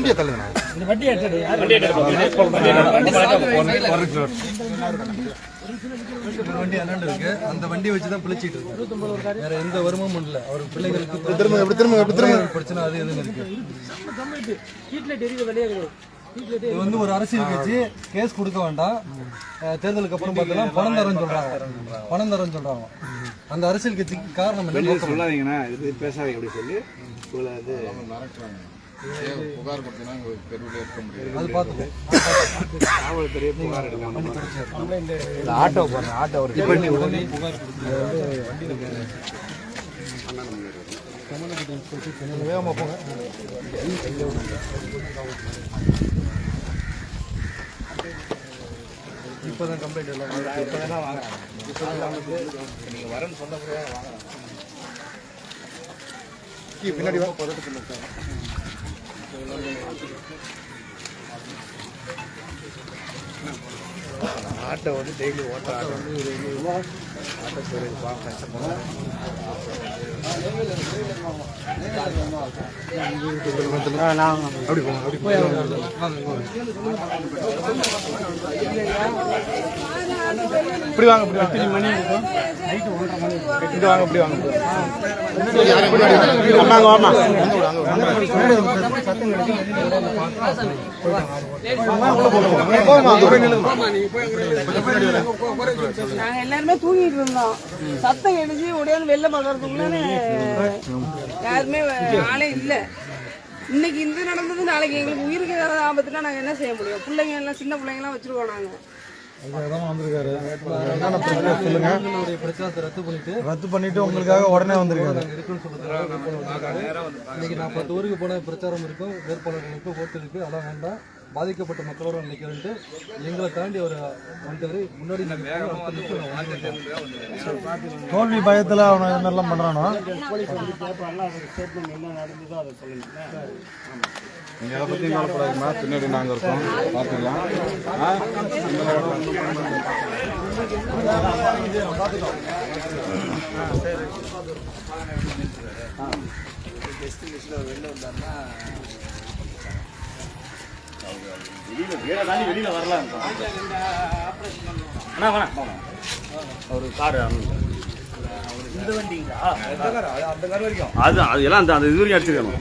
வண்டியை தள்ளுங்க. வண்டி அண்ணன் இருக்கு, அந்த வண்டியை வச்சுதான் பிழைச்சிட்டு இருக்கு. வேற எந்த வருமானமும் இல்லை. அவர் பிள்ளைகளுக்கு பிரச்சனை அது எதுவும் இருக்கு. இது வந்து ஒரு அரசியல் கட்சி கேஸ் கொடுக்க வேண்டாம், தேர்தலுக்கு அப்புறம் பார்த்தலாம் பணம் தரேன்னு சொல்றாங்க. அந்த அரசியல் கட்சிக்கு காரணம் என்ன சொல்லாதீங்கன்னா இது பேசாதீங்க அப்படி சொல்லி புகார் கொடுத்தீங்கன்னா தெருவில் இருக்க முடியாது. அது பார்த்துக்கோம். காவல்துறையை புகார் எடுக்க ஆட்டோ போடுறேன், ஆட்டோ பண்ணி உடனே புகார் வேகமாக போங்க. இப்போதான் கம்ப்ளைண்ட் எல்லாம் இப்போதான் வாங்குறாங்க. நீங்கள் வரேன்னு சொன்ன பிறகு வாங்குறாங்க. பின்னாடி வா பதட்டத்தில் ஆட்டோ வந்து டெய்லி ஓட்ட ஆட்டோ வந்து ஒரு ஆட்டோ ஸ்டோரேஜ் கஷ்டப்படும். அப்படி போங்க, அப்படி போய் இப்படி வாங்க, இப்படி மணி இருக்கும் நைட்டு 1:30 மணி இங்கே வாங்க, இப்படி வாங்க. நாங்க எல்லாருமே தூங்கிட்டு இருந்தோம். சத்தம் எழுதி உடையாந்து வெளில பாக்குறதுக்குள்ள யாருமே ஆளே இல்ல. இன்னைக்கு இந்த நடந்தது, நாளைக்கு எங்களுக்கு உயிருக்கு ஏதாவது ஆபத்துனா நாங்க என்ன செய்ய முடியும்? பிள்ளைங்க எல்லாம் சின்ன பிள்ளைங்க எல்லாம் வச்சிருக்கோம். நாங்க வந்திருக்காரு, சொல்லுங்க. ரத்து பண்ணிட்டு உங்களுக்காக உடனே வந்திருக்காரு. இன்னைக்கு நான் 10 ஊருக்கு போன பிரச்சாரம் இருக்கும், வேட்பாளர்களுக்கு ஓட்டு இருக்கு, அதான் வேண்டாம், பாதிக்கப்பட்ட மக்களோட நினைக்கிறேன்ட்டு எங்களை தாண்டி அவர் வந்துட்டாரு. முன்னாடி தோல்வி பயத்தில் அவனை என்னெல்லாம் பண்ணுறானோ நீங்கள் அதை பற்றி கவலைப்படாதுமா, பின்னாடி நாங்கள் இருக்கோம், பார்த்துக்கலாம். வெளியில வரலாம். ஒரு கார் இந்த வண்டிங்களா? அந்த கார் வரைக்கும் அது எல்லாம் அந்த இது வரைக்கும் அடிச்சிருக்கணும்.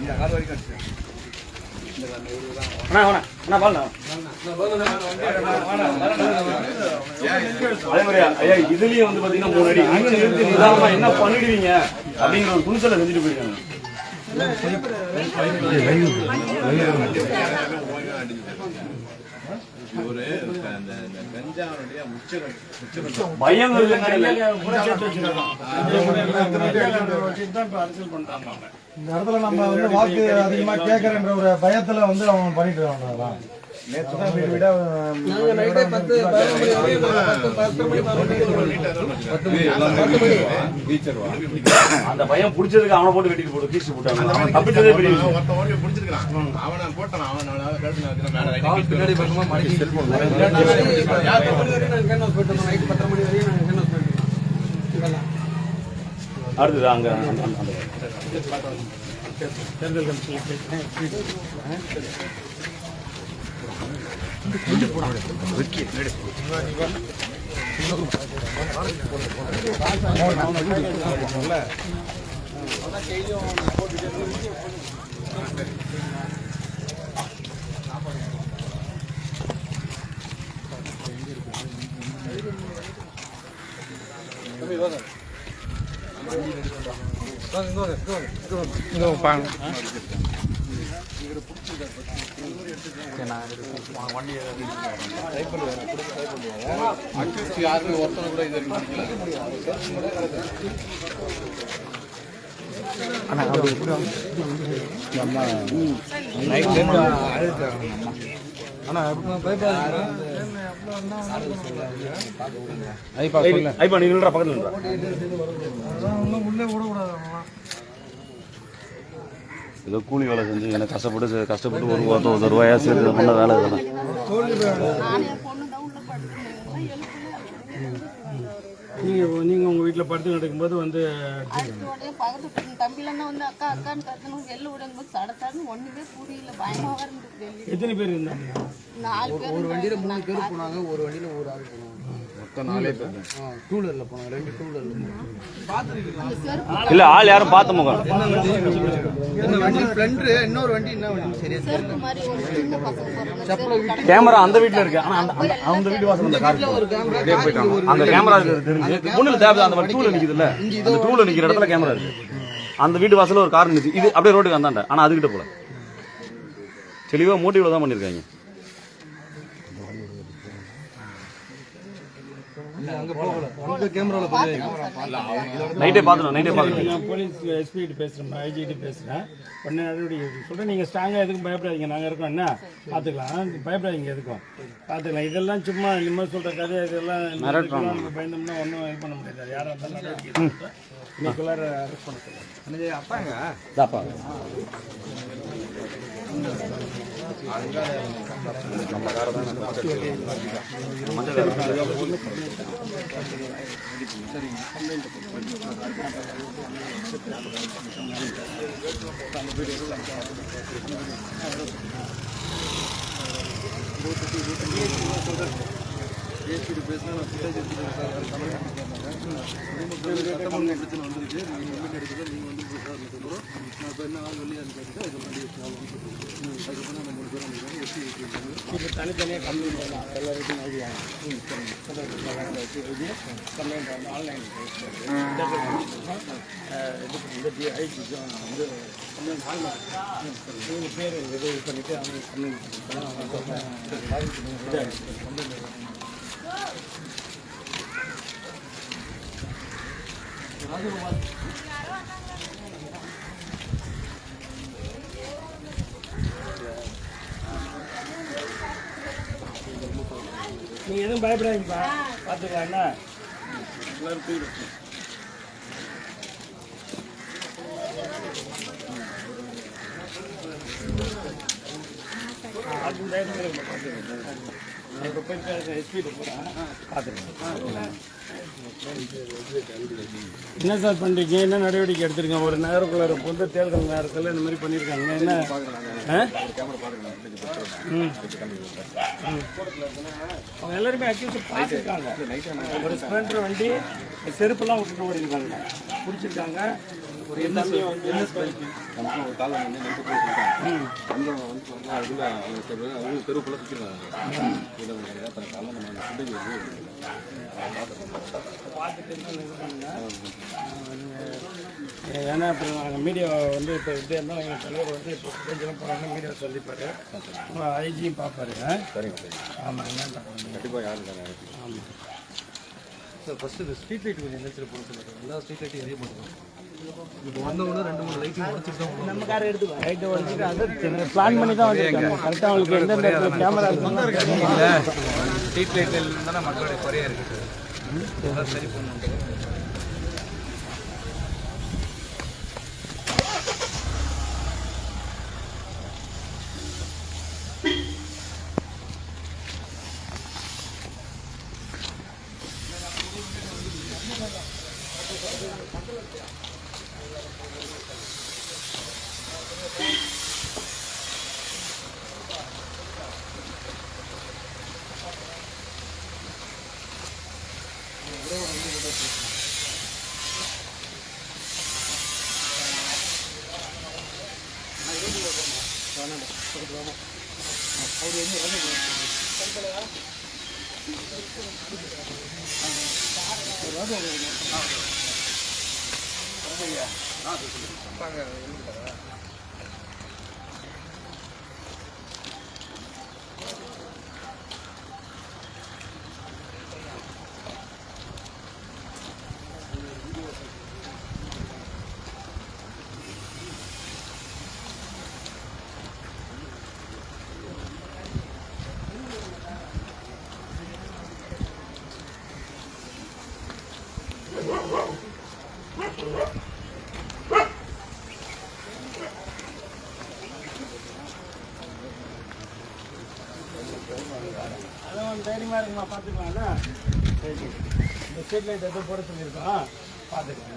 அதே மாதிரி ஐயா இதுலயும் வந்து பாத்தீங்கன்னா 3 அடி நிதானமா என்ன பண்ணிடுவீங்க அப்படிங்கிற ஒரு துணிச்சலை செஞ்சுட்டு போயிருக்காங்க. பயம் இந்த இடத்துல நம்ம வந்து வாக்கு அதிகமா கேட்கறன்ற ஒரு பயத்துல வந்து அவங்க பண்ணிட்டு இருக்காங்க. அந்த பையன் பிடிச்சதுக்கு அவனை போட்டு வெட்டிட்டு போட்டு கீச்சு போட்டாங்க. தப்பிச்சதே பெரிய அடுத்தது அங்க தேர்தல் கமிஷன் ஏதோ கூலி வேலை செஞ்சு எனக்கு கஷ்டப்பட்டு ஒரு ரூபாயா சேர்த்து பண்ண வேலை இதெல்லாம். நீங்கள் உங்கள் வீட்டில் படுத்து நடக்கும்போது வந்து அடுத்த உடனே பக்கத்து தம்பிலன்னா வந்து அக்கா அக்கான்னு கத்தணும் வெளில விடும்போது சடத்தாருன்னு ஒண்ணுமே புரியல பயமாக இருந்தது. எத்தனை பேர் இருந்தாங்க? 4 பேர். ஒரு வண்டியில் 3 பேர் போனாங்க, ஒரு வண்டியில் ஒரு ஆள் போனாங்க. மொத்தம் 4 பேர். டூ வீலரில் போனாங்க, 2 டூ வீலரில். இல்ல ஆள் யாரும் பார்த்த முகம் என்ன வண்டி ஸ்ப்ளெண்டர், இன்னொரு வண்டி என்ன வண்டி சரியா தெரியல. மாதிரி ஒரு சின்ன பசங்க போறாங்க. செப்பலை விட்டு கேமரா அந்த வீட்ல இருக்கு. ஆனா அந்த வீட்டு வாசல் அந்த கார் ஒரு கேமரா அந்த கேமரா தெரிஞ்சு ஒண்ணுல தேவை. அந்த டூல நிக்குதுல்ல, அந்த டூல நிக்கிற இடத்துல கேமரா இருக்கு. அந்த வீட்டு வாசல்ல ஒரு கார் நிக்குது. இது அப்படியே ரோட்டுக்கு வந்தாண்ட. ஆனா அதுகிட்ட போல தெளிவா மோட்டிவ்ல தான் பண்ணிருக்காங்க. அங்க போகல. அந்த கேமரால போய் நைட்டே பாத்துறோம். நான் போலீஸ் எஸ்பி கிட்ட பேசுகிறேன், ஐஜி கிட்ட பேசுகிறேன். உடனே நடவடிக்கை சொல்கிறேன். நீங்கள் ஸ்ட்ராங்காக எதுக்கும் பயப்படாதீங்க, நாங்கள் இருக்கோம். என்ன பார்த்துக்கலாம், பயப்படாதீங்க எதுக்கும் பார்த்துக்கலாம். இதெல்லாம் சும்மா நிம்மதி சொல்கிற கதை, இதெல்லாம் நம்ம பயந்தோம்னா ஒன்றும் இது பண்ண முடியாது. யாராக இருந்தாலும் நடவடிக்கை இன்னைக்குள்ளார அரெஸ்ட் பண்ண சொல்லுங்கள். அப்பாங்க இப்போ தனித்தனியாக கம்ப்ளைண்ட் பண்ணலாம். எல்லாருக்கும் ஐடியா கம்ப்ளைண்ட் வந்து ஆன்லைன் இது ஐடி வந்து கம்ப்ளைண்ட் ஆன்லைன் பேர் இது பண்ணிவிட்டு அவங்க நீங்கள் எதுவும் பயப்படாதீங்கப்பா, பார்த்துக்கலாம். என்ன எல்லாரும் போயிடும். இப்போ போய் எஸ்பிட்டு போகிறேன், பார்த்துருக்கேன். என்ன சார் பண்ணுறீங்க? என்ன நடவடிக்கை எடுத்துருங்க? ஒரு நகருக்குள்ள பொது தேர்தல் நேரத்தில் இந்த மாதிரி பண்ணியிருக்காங்க. என்ன அவங்க எல்லாருமே அக்யூஸ் பார்த்துருக்காங்க. ஒரு ஸ்ப்ளெண்டர் வண்டி செருப்பெல்லாம் விட்டுட்டு ஓடிருக்காங்க, பிடிச்சிருக்காங்க. ஒரு ஏன்னா இப்போ நாங்கள் மீடியா வந்து இப்போ இப்படி இருந்தால் எங்கள் தலைவர் வந்து இப்போ ஸ்டேஜெலாம் போகிறாங்க, மீடியா சந்திப்பார், ஐஜியும் பார்ப்பாரு. சரிங்க. ஆமாம், என்ன கண்டிப்பாக யாரும் ஆமாம் சார். ஃபர்ஸ்ட் இந்த ஸ்ட்ரீட் லைட் கொஞ்சம் எந்திரிச்சு போட சொல்லுங்க. எல்லா ஸ்ட்ரீட் லைட்டையும் எரிய போட்டுருவோம். இப்போ வந்தவங்க 2-3 லைட்டையும் உடச்சிட்டு தான் நம்ம காரை எடுத்துக்கோ. லைட்டை உடச்சிட்டு அதை பிளான் பண்ணி தான் வந்துருக்காங்க. கரெக்டாக அவங்களுக்கு எந்த கேமரா ஸ்ட்ரீட் லைட்டில் தானே மக்களுடைய குறையாக இருக்குது. சரி பண்ணுங்க. தைரியமாக இருக்குமா, பார்த்துக்கலாம்ல. இந்த ஸ்ட்ரீட் லைட் எதுவும் போட சொல்லியிருக்கோம், பார்த்துக்கோங்க.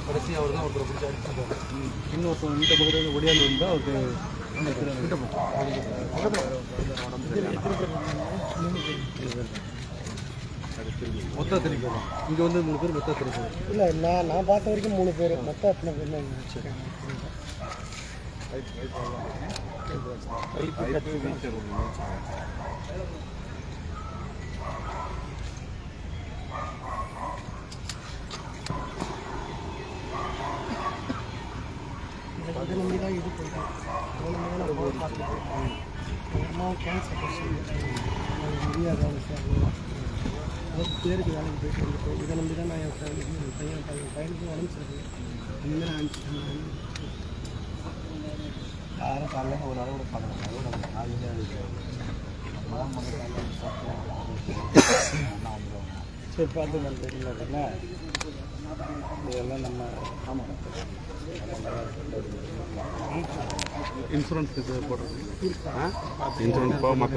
கடைசி அவர் தான் ஒருத்தர் பிடிச்சி அடிச்சுட்டாரு. இன்னொருத்தர் இந்த பக்கத்தில் ஒடியாந்து வந்தால் அவருக்கு கிட்ட மொத்தம் தெரிவிக்கும். இங்கே வந்து 3 பேர் மொத்தம் தெரிவிக்கும். இல்லை நான் பார்த்த வரைக்கும் 3 பேர் மொத்தம் எத்தனை பேர் வச்சுருக்கேன். அதை நம்பி தான் இது பண்ணுறேன். கேன்சர் முடியாத பேருக்கு வேலைக்கு போயிட்டு வந்துட்டோம். இதை நம்பி தான் நான் என் பையனுக்கு உடம்பு சரியில்லை. இனிமேல் அனுப்பிச்சிட்டேன். யாரும் காலையில் ஒரு அளவோட பார்க்கலாம். சரி பார்த்து நான் தெரியல அப்படின்னா இதெல்லாம் நம்ம ஆமாம் இன்சூரன்ஸ் போடுறது இன்சூரன்ஸ் போக மற்ற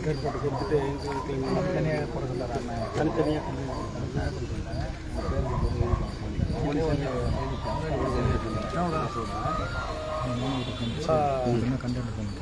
பேர் போட்டு கொடுத்துட்டு இன்சூரன்ஸ் தனியாக போட சொல்லுறாங்க. தனித்தனியாக கண்டென்ட்